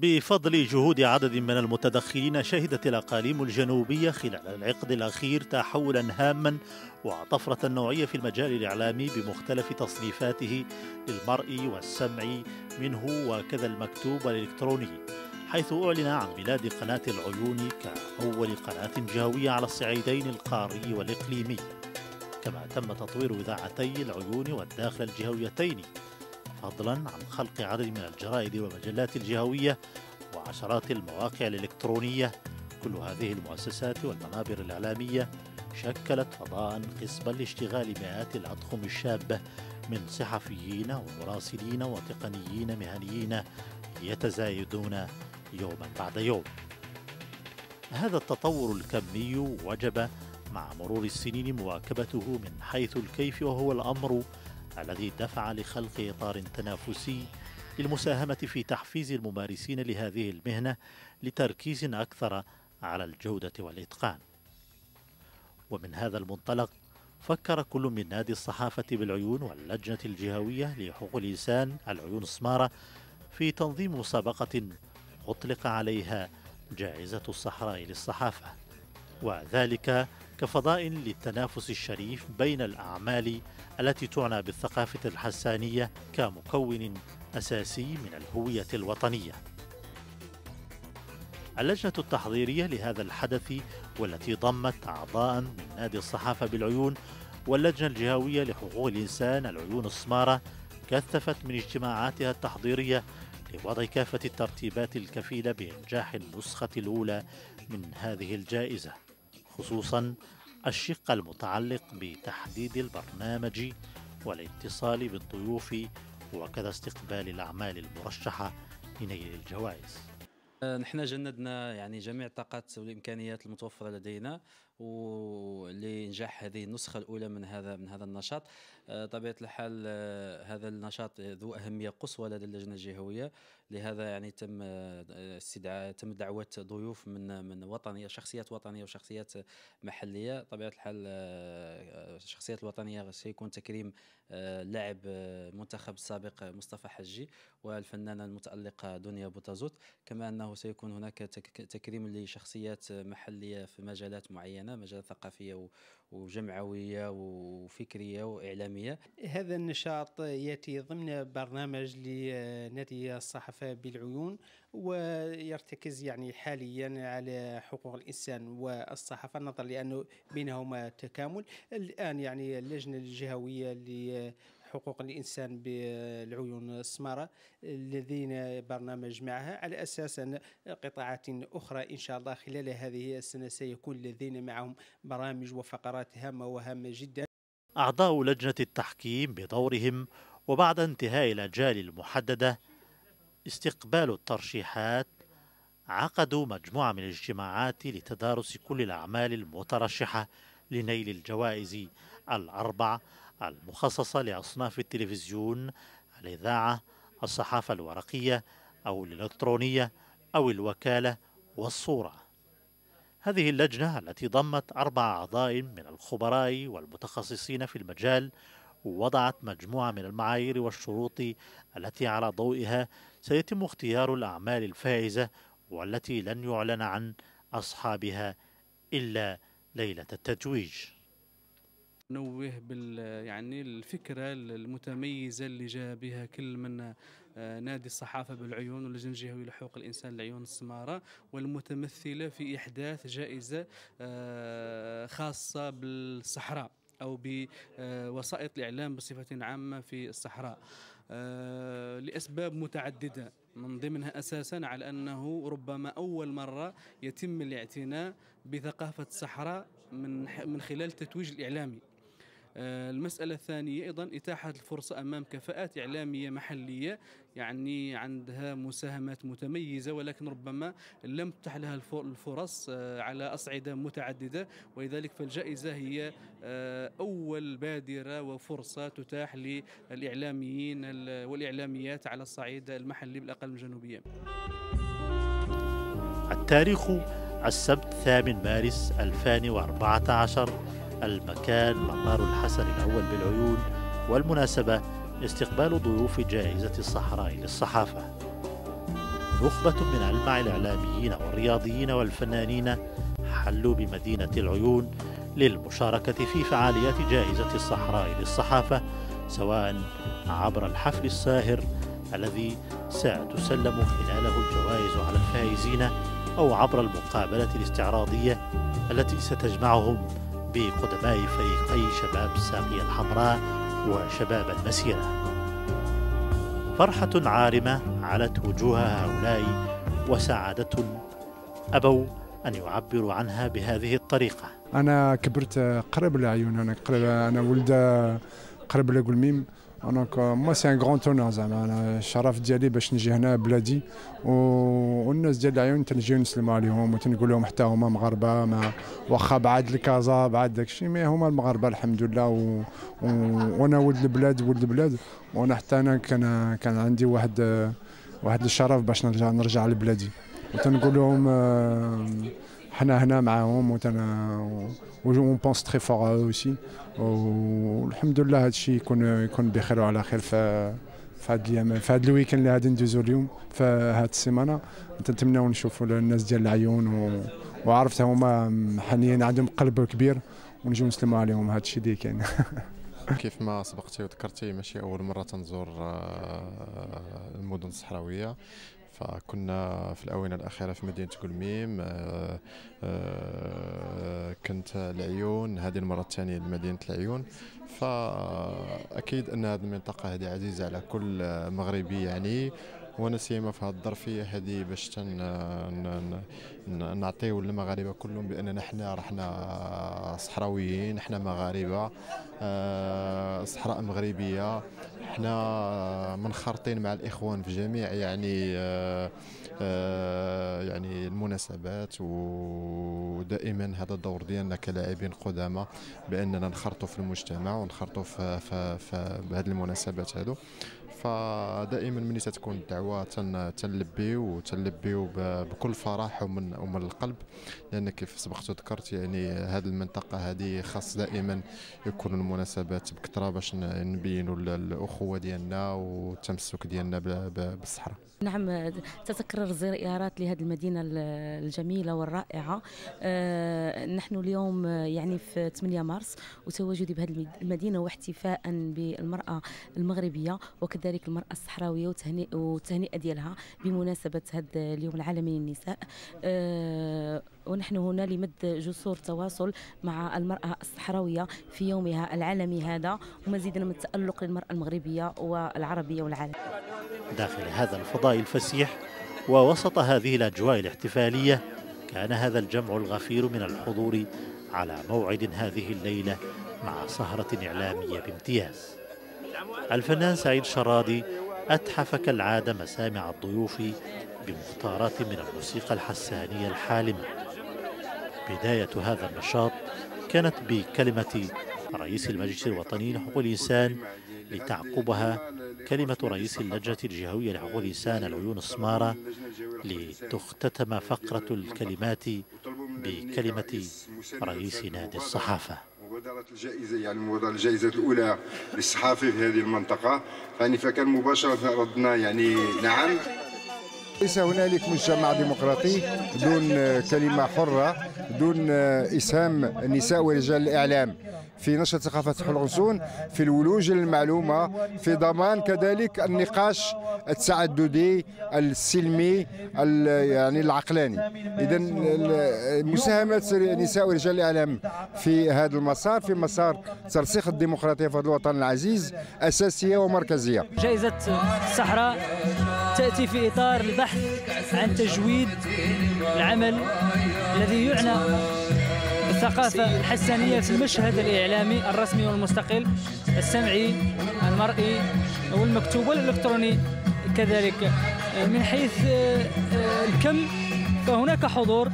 بفضل جهود عدد من المتدخلين، شهدت الأقاليم الجنوبية خلال العقد الأخير تحولا هاما وطفرة نوعية في المجال الإعلامي بمختلف تصنيفاته للمرئي والسمعي منه وكذا المكتوب والإلكتروني، حيث أعلن عن ميلاد قناة العيون كأول قناة جهوية على الصعيدين القاري والإقليمي، كما تم تطوير إذاعتي العيون والداخل الجهويتين، فضلا عن خلق عدد من الجرائد والمجلات الجهوية وعشرات المواقع الإلكترونية. كل هذه المؤسسات والمنابر الإعلامية شكلت فضاء خصبا لاشتغال مئات الأطقم الشابة من صحفيين ومراسلين وتقنيين مهنيين يتزايدون يوما بعد يوم. هذا التطور الكمي وجب مع مرور السنين مواكبته من حيث الكيف، وهو الأمر الذي دفع لخلق إطار تنافسي للمساهمة في تحفيز الممارسين لهذه المهنة لتركيز أكثر على الجودة والإتقان. ومن هذا المنطلق فكر كل من نادي الصحافة بالعيون واللجنة الجهوية لحقوق الإنسان العيون السمارة في تنظيم مسابقة أطلق عليها جائزة الصحراء للصحافة، وذلك كفضاء للتنافس الشريف بين الأعمال التي تعنى بالثقافة الحسانية كمكون أساسي من الهوية الوطنية. اللجنة التحضيرية لهذا الحدث والتي ضمت أعضاء من نادي الصحافة بالعيون واللجنة الجهوية لحقوق الإنسان العيون السمارة كثفت من اجتماعاتها التحضيرية لوضع كافة الترتيبات الكفيلة بإنجاح النسخة الأولى من هذه الجائزة، خصوصا الشق المتعلق بتحديد البرنامج والاتصال بالضيوف وكذا استقبال الأعمال المرشحة لنيل الجوائز. نحن جندنا يعني جميع الطاقات والامكانيات المتوفره لدينا ولإنجاح هذه النسخه الاولى من هذا النشاط. طبيعه الحال هذا النشاط ذو اهميه قصوى لدى اللجنه الجهويه، لهذا يعني تم دعوه ضيوف من شخصيات وطنيه وشخصيات محليه. طبيعه الحال الشخصيات الوطنيه سيكون تكريم لاعب المنتخب السابق مصطفى حجي والفنانه المتالقه دنيا بوتازوت، كما انه سيكون هناك تكريم لشخصيات محليه في مجالات معينه، مجالات ثقافيه وجمعويه وفكريه واعلاميه. هذا النشاط ياتي ضمن برنامج لنادي الصحافه بالعيون، ويرتكز يعني حاليا على حقوق الانسان والصحافه، نظرا لانه بينهما تكامل. الان يعني اللجنه الجهويه حقوق الإنسان بالعيون السمارة الذين برنامج معها، على أساس أن قطاعات أخرى إن شاء الله خلال هذه السنة سيكون الذين معهم برامج وفقرات هامة وهامة جدا. أعضاء لجنة التحكيم بدورهم وبعد انتهاء الأجال المحددة استقبال الترشيحات عقدوا مجموعة من الاجتماعات لتدارس كل الأعمال المترشحة لنيل الجوائز الأربع المخصصة لأصناف التلفزيون، الإذاعة، الصحافة الورقية أو الإلكترونية أو الوكالة والصورة. هذه اللجنة التي ضمت 4 أعضاء من الخبراء والمتخصصين في المجال وضعت مجموعة من المعايير والشروط التي على ضوئها سيتم اختيار الأعمال الفائزة والتي لن يعلن عن أصحابها إلا ليلة التتويج. نوه يعني الفكرة المتميزة اللي جاء بها كل من نادي الصحافة بالعيون واللجنة الجهوية لحقوق الإنسان العيون السمارة، والمتمثلة في إحداث جائزة خاصة بالصحراء أو بوسائط الإعلام بصفة عامة في الصحراء لأسباب متعددة، من ضمنها أساسا على أنه ربما أول مرة يتم الاعتناء بثقافة الصحراء من خلال التتويج الإعلامي. المسألة الثانية أيضا إتاحة الفرصة أمام كفاءات إعلامية محلية يعني عندها مساهمات متميزة، ولكن ربما لم تتح لها الفرص على أصعدة متعددة، ولذلك فالجائزة هي أول بادرة وفرصة تتاح للإعلاميين والإعلاميات على الصعيد المحلي بالأقاليم الجنوبية. التاريخ السبت 8 مارس 2014، المكان مطار الحسن الأول بالعيون، والمناسبة استقبال ضيوف جائزة الصحراء للصحافة. نخبة من ألمع الإعلاميين والرياضيين والفنانين حلوا بمدينة العيون للمشاركة في فعاليات جائزة الصحراء للصحافة، سواء عبر الحفل الساهر الذي ستسلم خلاله الجوائز على الفائزين، أو عبر المقابلة الاستعراضية التي ستجمعهم بقدماء فريقي شباب الساقية الحمراء وشباب المسيرة. فرحة عارمة علت وجوه هؤلاء وسعادة أبوا أن يعبروا عنها بهذه الطريقة. أنا كبرت قريب للعيون، أنا ولد قريب لقلميم. دونك موا سي ان غران تونور، زعما انا الشرف ديالي باش نجي هنا بلادي، والناس ديال العيون تنجيو نسلموا عليهم وتنقول لهم حتى هما مغاربه، ما واخا بعاد الكازا بعاد داكشي، مي هما المغاربه الحمد لله. وانا ولد البلاد، وانا حتى انا كان عندي واحد الشرف باش نرجع لبلادي، وتنقول لهم حنا هنا معاهم، و بونس تري فور اوسي، والحمد لله هذا الشيء يكون بخير وعلى خير في هذا الايام، في هذا الويكند اللي غادي ندوزو اليوم، في هذه السيمانه. نتمناو نشوفوا الناس ديال العيون، وعرفت هما حنين عندهم قلب كبير، ونجيو نسلموا عليهم. هذا الشيء اللي كاين. كيف ما سبقتي وذكرتي، ماشي اول مره تنزور المدن الصحراويه، فكنا في الآونة الأخيرة في مدينة قلميم، كنت العيون، هذه المرة الثانية لمدينة العيون. فأكيد أن هذه المنطقة هذه عزيزة على كل مغربي يعني، وانا سيما في هذه الظرفيه هذه باش نعطيو للمغاربه كلهم باننا حنا صحراويين، حنا مغاربه، صحراء مغربيه، حنا منخرطين مع الاخوان في جميع يعني المناسبات، ودائما هذا الدور ديالنا كلاعبين قدامى باننا نخرطوا في المجتمع ونخرطوا في هذه المناسبات هذو. فدائما ملي تكون الدعوه تنلبيو بكل فرح ومن القلب، لان كيف سبقت وذكرت يعني هذه المنطقه هذه خاص دائما يكون المناسبات بكثره باش نبينوا الاخوه ديالنا والتمسك ديالنا بالصحراء. نعم، تتكرر زيارات لهذه المدينة الجميلة والرائعة. نحن اليوم يعني في 8 مارس، وتواجدي بهذه المدينة واحتفاء بالمرأة المغربية وكذلك المرأة الصحراوية، والتهنئة ديالها بمناسبة هذا اليوم العالمي للنساء. ونحن هنا لمد جسور تواصل مع المرأة الصحراوية في يومها العالمي هذا، ومزيدا من التألق للمرأة المغربية والعربية والعالمية. داخل هذا الفضاء الفسيح ووسط هذه الأجواء الاحتفالية، كان هذا الجمع الغفير من الحضور على موعد هذه الليلة مع سهرة إعلامية بامتياز. الفنان سعيد شرادي أتحف كالعادة مسامع الضيوف بمختارات من الموسيقى الحسانية الحالمة. بداية هذا النشاط كانت بكلمة رئيس المجلس الوطني لحقوق الإنسان، لتعقبها كلمة رئيس اللجنة الجهوية لحقوق الإنسان العيون السمارة، لتختتم فقرة الكلمات بكلمة رئيس نادي الصحافة. مبادرة الجائزة يعني مبادرة الجائزة الأولى للصحافة في هذه المنطقة، فكان مباشرة ردنا يعني نعم. ليس هنالك مجتمع ديمقراطي دون كلمة حرة، دون إسهام النساء ورجال الإعلام في نشر ثقافة الحلقسون، في الولوج للمعلومة، في ضمان كذلك النقاش التعددي السلمي يعني العقلاني. إذا مساهمة النساء ورجال الإعلام في هذا المسار، في مسار ترسيخ الديمقراطية في هذا الوطن العزيز، أساسية ومركزية. جائزة الصحراء تأتي في إطار البحث عن تجويد العمل الذي يعنى الثقافة الحسانية في المشهد الإعلامي الرسمي والمستقل، السمعي المرئي والمكتوب والإلكتروني كذلك. من حيث الكم فهناك حضور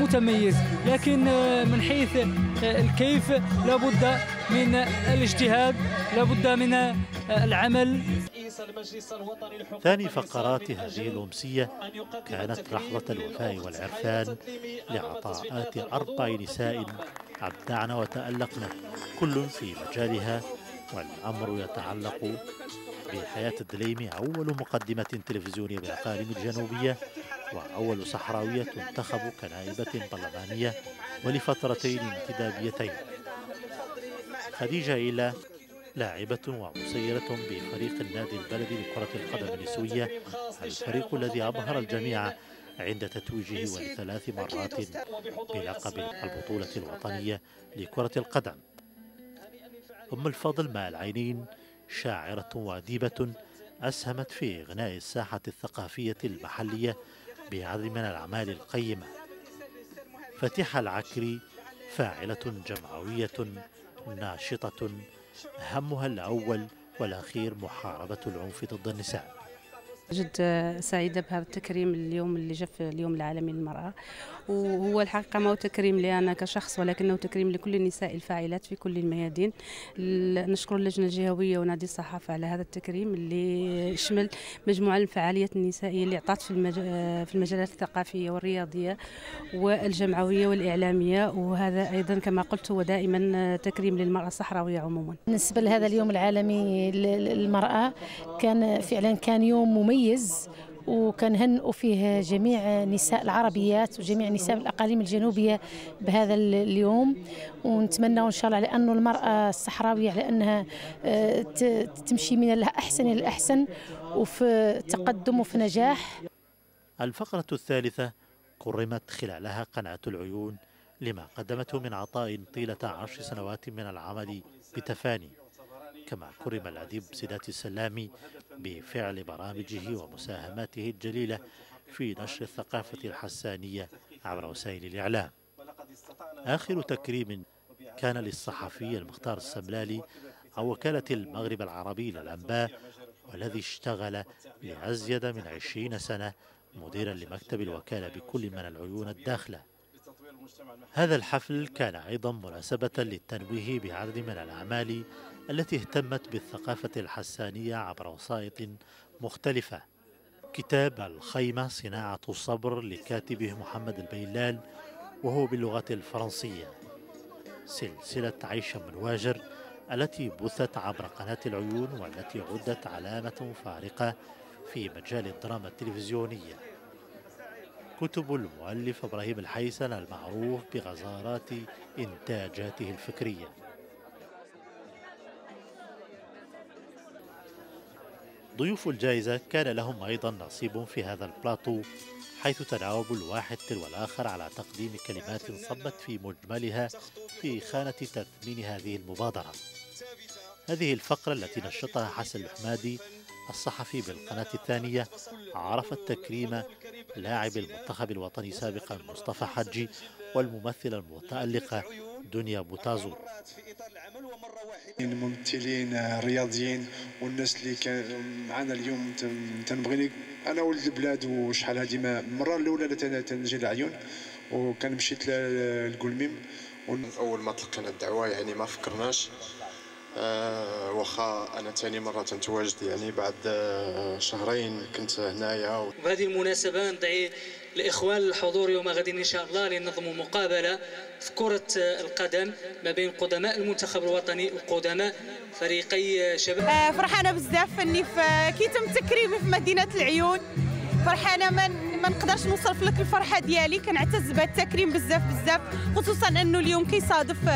متميز، لكن من حيث الكيف لابد من الاجتهاد، لابد من العمل. ثاني فقرات هذه الأمسية كانت لحظة الوفاء والعرفان لعطاءات 4 نساء أبدعن وتألقن كل في مجالها، والأمر يتعلق بحياة الدليمي أول مقدمة تلفزيونية بالأقاليم الجنوبية، وأول صحراوية تنتخب كنائبة برلمانية ولفترتين انتدابيتين. خديجة إيلا لاعبة ومسيرة بفريق النادي البلدي لكرة القدم النسوية، الفريق الذي أبهر الجميع عند تتويجه ولثلاث مرات بلقب البطولة الوطنية لكرة القدم. أم الفضل مع العينين شاعرة وأديبة أسهمت في إغناء الساحة الثقافية المحلية بعدد من الأعمال القيمة. فتيحة العكري فاعلة جمعوية ناشطة همها الأول والأخير محاربة العنف ضد النساء. جد سعيدة بهذا التكريم اليوم اللي جاء في اليوم العالمي للمرأة، وهو الحقيقة ما هو تكريم لي أنا كشخص ولكنه تكريم لكل النساء الفاعلات في كل الميادين. نشكر اللجنة الجهوية ونادي الصحافة على هذا التكريم اللي يشمل مجموعة من الفعاليات النسائية اللي أعطت في المجالات الثقافية والرياضية والجمعوية والإعلامية، وهذا أيضا كما قلت هو دائما تكريم للمرأة الصحراوية عموما. بالنسبة لهذا اليوم العالمي للمرأة كان يوم مميز، وكنهنئوا فيه جميع نساء العربيات وجميع نساء الأقاليم الجنوبية بهذا اليوم، ونتمنى إن شاء الله لأنه المرأة الصحراوية على أنها تمشي من الأحسن إلى الأحسن وفي تقدم وفي نجاح. الفقرة الثالثة كرمت خلالها قناة العيون لما قدمته من عطاء طيلة 10 سنوات من العمل بتفاني، كما كرم الأديب سيدات السلامي بفعل برامجه ومساهماته الجليلة في نشر الثقافة الحسانية عبر وسائل الإعلام. آخر تكريم كان للصحفي المختار السملالي عن وكالة المغرب العربي للأنباء، والذي اشتغل لأزيد من 20 سنة مديرا لمكتب الوكالة بكل من العيون الداخلة. هذا الحفل كان أيضا مناسبة للتنويه بعدد من الأعمال التي اهتمت بالثقافة الحسانية عبر وسائط مختلفة. كتاب الخيمة صناعة الصبر لكاتبه محمد البيلال وهو باللغة الفرنسية. سلسلة عيشة من واجر التي بثت عبر قناة العيون والتي عدت علامة فارقة في مجال الدراما التلفزيونية. كتب المؤلف إبراهيم الحيسن المعروف بغزارات إنتاجاته الفكرية. ضيوف الجائزة كان لهم أيضا نصيب في هذا البلاطو، حيث تناوب الواحد تلو الآخر على تقديم كلمات صبت في مجملها في خانة تثمين هذه المبادرة. هذه الفقرة التي نشطها حسن الحمادي الصحفي بالقناة الثانية عرفت تكريم لاعب المنتخب الوطني سابقا مصطفى حجي والممثلة المتألقة دنيا بوتازور. الممثلين رياضيين والناس اللي كان معنا اليوم تنبغي انا ولد البلاد، وشحال هذه المره الاولى اللي تنجي لعيون وكان مشيت للقلميم. اول ما تلقينا الدعوه يعني ما فكرناش، واخا انا ثاني مره تنتواجد يعني بعد شهرين كنت هنايا. وبهذه المناسبه ندعي الاخوان للحضور يوم غد ان شاء الله لننظموا مقابله في كره القدم ما بين قدماء المنتخب الوطني وقدماء فريقي شباب. فرحانه بزاف اني كي تم تكريمي في مدينه العيون، فرحانه ما نقدرش نوصف لك الفرحه ديالي. كنعتز بهذا التكريم بزاف خصوصا انه اليوم كيصادف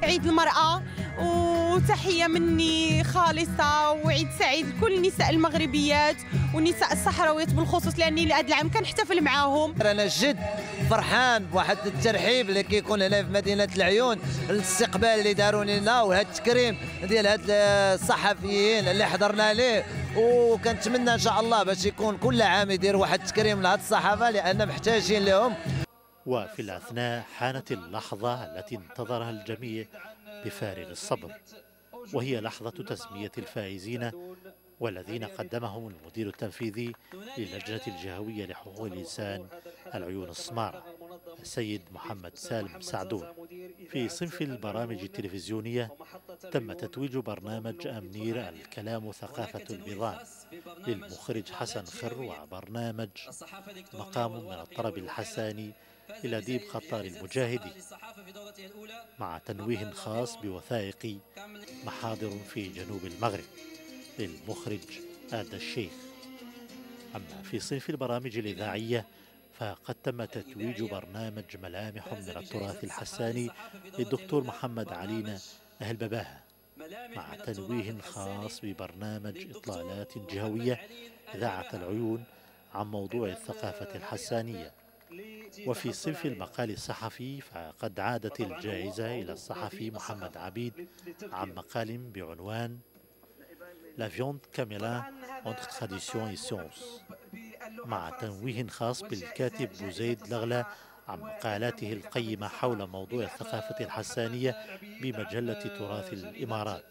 عيد المراه، وتحيه مني خالصه وعيد سعيد لكل النساء المغربيات والنساء الصحراويات بالخصوص، لاني هذا العام كنحتفل معاهم. انا جد فرحان بواحد الترحيب اللي كيكون هنا في مدينه العيون، الاستقبال اللي داروا لنا وهذا التكريم ديال هاد الصحفيين اللي حضرنا ليه، وكنتمنى ان شاء الله باش يكون كل عام يدير واحد التكريم لهاد الصحافه لان محتاجين لهم. وفي الأثناء حانت اللحظة التي انتظرها الجميع بفارغ الصبر، وهي لحظة تسمية الفائزين والذين قدمهم المدير التنفيذي للجنة الجهوية لحقوق الإنسان العيون السمارة السيد محمد سالم سعدون. في صنف البرامج التلفزيونية تم تتويج برنامج أمنير الكلام ثقافة البيضان للمخرج حسن خر، وبرنامج مقام من الطرب الحساني للأديب خطار المجاهدي، مع تنويه خاص بوثائق محاضر في جنوب المغرب. للمخرج آدى الشيخ. أما في صنف البرامج الإذاعية فقد تم تتويج برنامج ملامح من التراث الحساني للدكتور محمد علينا أهل بباها، مع تنويه خاص ببرنامج إطلالات جهوية إذاعة العيون عن موضوع الثقافة الحسانية. وفي صنف المقال الصحفي فقد عادت الجائزة إلى الصحفي محمد عبيد عن مقال بعنوان La viande caméla entre tradition et science، مع تنويه خاص بالكاتب بوزيد لغلة عن مقالاته القيمة حول موضوع الثقافة الحسانية بمجلة تراث الإمارات.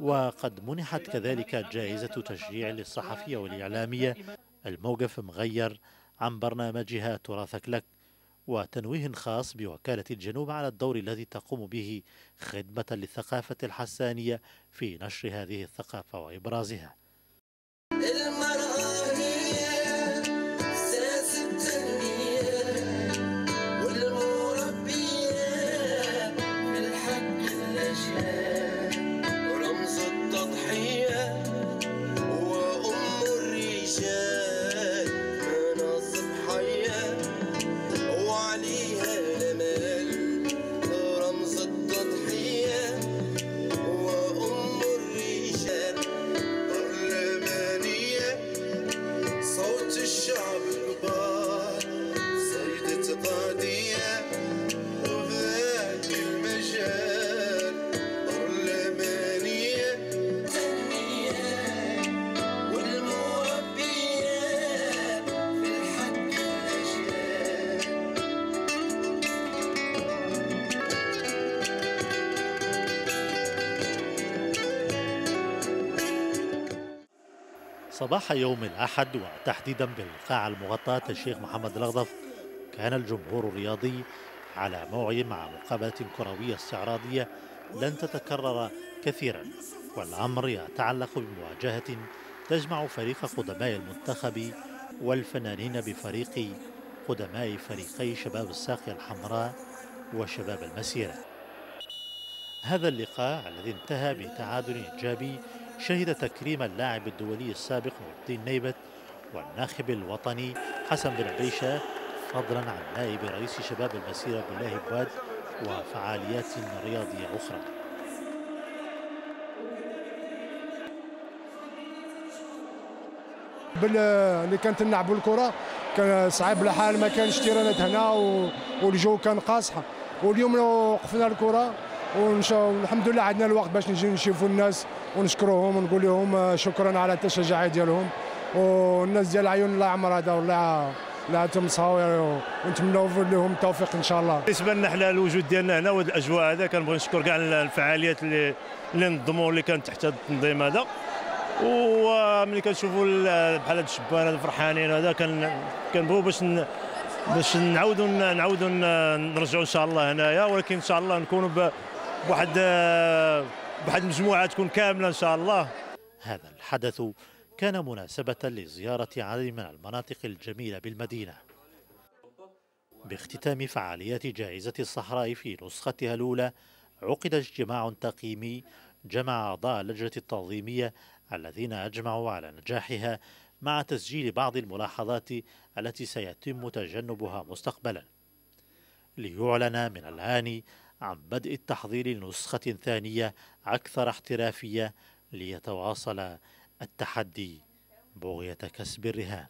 وقد منحت كذلك جائزة تشجيع للصحفية والإعلامية الموقف مغير عن برنامجها تراثك لك، وتنويه خاص بوكالة الجنوب على الدور الذي تقوم به خدمة للثقافة الحسانية في نشر هذه الثقافة وإبرازها. صباح يوم الأحد وتحديدا بالقاعة المغطاة الشيخ محمد الأغضف كان الجمهور الرياضي على موعد مع مقابلة كروية استعراضية لن تتكرر كثيرا، والأمر يتعلق بمواجهة تجمع فريق قدماء المنتخب والفنانين بفريق قدماء فريقي شباب الساقية الحمراء وشباب المسيرة. هذا اللقاء الذي انتهى بتعادل إيجابي شهد تكريم اللاعب الدولي السابق نور الدين نيبت والناخب الوطني حسن بن عبيشة، فضلا عن نائب رئيس شباب المسيرة بالله بواد وفعاليات رياضية أخرى. اللي كانت نلعبوا الكرة كان صعيب الحال، ما كانش تيرانات هنا والجو كان قاصح، واليوم وقفنا الكرة والحمد لله عندنا الوقت باش نجي نشوفوا الناس ونشكروهم ونقول لهم شكرا على التشجيع ديالهم، والناس ديال العيون الله يعمر هذا والله لعبتهم صاوي ونتمنوا لهم التوفيق ان شاء الله. بالنسبه لنا حنا الوجود ديالنا هنا وهاد الاجواء هذا كنبغي نشكر كاع الفعاليات اللي نظموا اللي كانت تحت التنظيم هذا، وملي كنشوفوا بحال هاد الشبان هذا فرحانين هذا كنبغيو باش نعاودوا نرجعوا ان شاء الله هنايا، ولكن ان شاء الله نكونوا بواحد المجموعه تكون كامله ان شاء الله. هذا الحدث كان مناسبة لزيارة عدد من المناطق الجميلة بالمدينة. باختتام فعاليات جائزة الصحراء في نسختها الأولى عقد اجتماع تقييمي جمع أعضاء اللجنة التنظيمية الذين أجمعوا على نجاحها مع تسجيل بعض الملاحظات التي سيتم تجنبها مستقبلا، ليعلن من الآن عن بدء التحضير لنسخة ثانية أكثر احترافية ليتواصل التحدي بغية كسب الرهان.